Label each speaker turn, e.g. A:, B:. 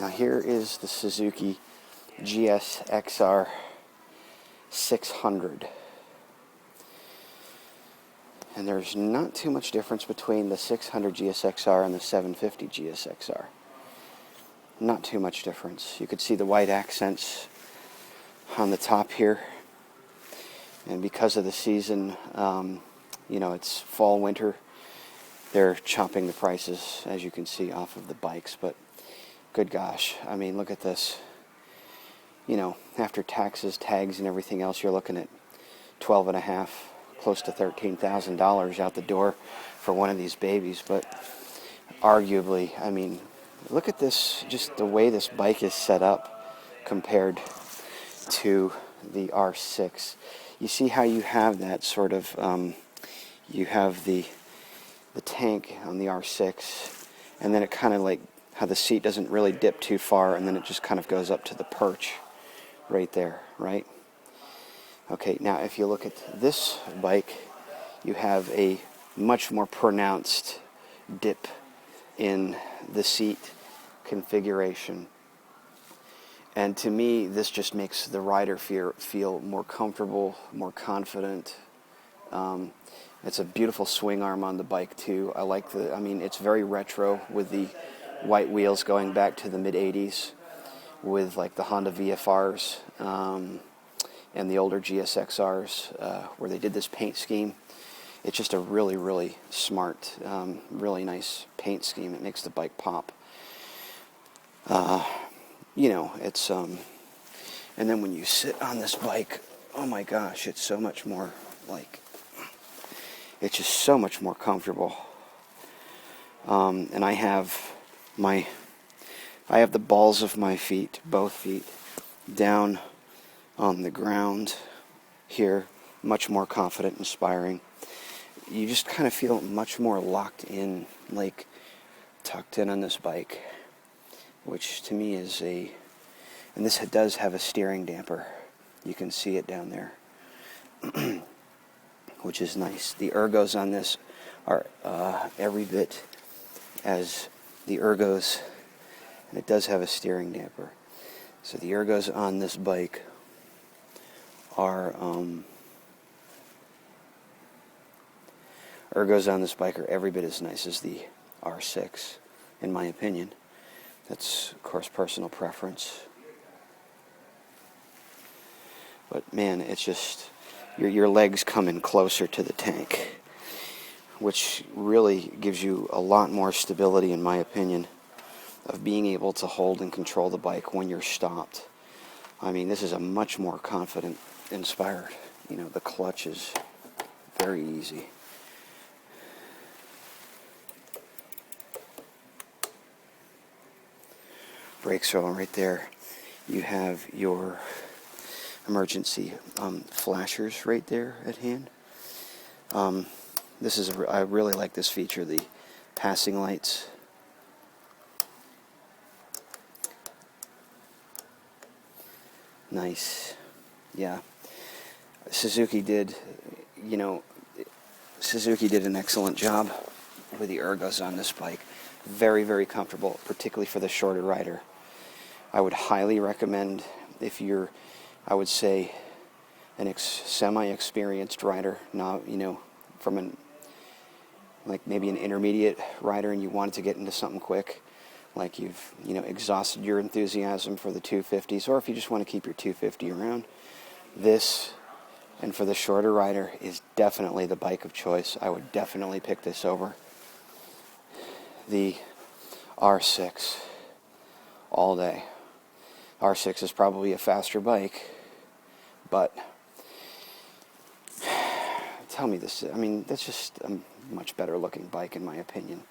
A: Now here is the Suzuki GSXR600. And there's not too much difference between the 600 GSXR and the 750 GSXR. Not too much difference. You could see the white accents on the top here. And because of the season, it's fall, winter, they're chopping the prices, as you can see, off of the bikes. But good gosh, I mean, look at this. After taxes, tags, and everything else, you're looking at $12.5, close to $13,000 out the door for one of these babies. But arguably, I mean, look at this, just the way this bike is set up compared to the R6. You see how you have that sort of, you have the tank on the R6, and then it kind of like how the seat doesn't really dip too far, and then it just kind of goes up to the perch right there, right? Okay, now if you look at this bike, you have a much more pronounced dip in the seat configuration. And to me, this just makes the rider feel more comfortable, more confident. It's a beautiful swing arm on the bike too. I like it's very retro with the white wheels going back to the mid-'80s with like the Honda VFRs and the older GSXRs where they did this paint scheme. It's just a really, really smart, really nice paint scheme. It makes the bike pop. And then when you sit on this bike, oh my gosh, it's so much more it's just so much more comfortable. And I have the balls of my feet, both feet, down on the ground here, much more confident, inspiring. You just kind of feel much more locked in, like tucked in on this bike, which to me is and this does have a steering damper. You can see it down there, which is nice. The ergos on this are every bit as the ergos, and it does have a steering damper. So the ergos on this bike are every bit as nice as the R6, in my opinion. That's, of course, personal preference. But man, it's just your legs come in closer to the tank, which really gives you a lot more stability, in my opinion, of being able to hold and control the bike when you're stopped. I mean, this is a much more confident, inspired. The clutch is very easy. Brakes are right there. You have your emergency flashers right there at hand. I really like this feature, the passing lights. Nice. Yeah. Suzuki did an excellent job with the ergos on this bike. Very, very comfortable, particularly for the shorter rider. I would highly recommend if you're, I would say, an semi-experienced rider, not, from maybe an intermediate rider, and you wanted to get into something quick, like you've, exhausted your enthusiasm for the 250s, or if you just want to keep your 250 around, this, and for the shorter rider, is definitely the bike of choice. I would definitely pick this over the R6 all day. R6 is probably a faster bike, but tell me this, that's just a much better looking bike in my opinion.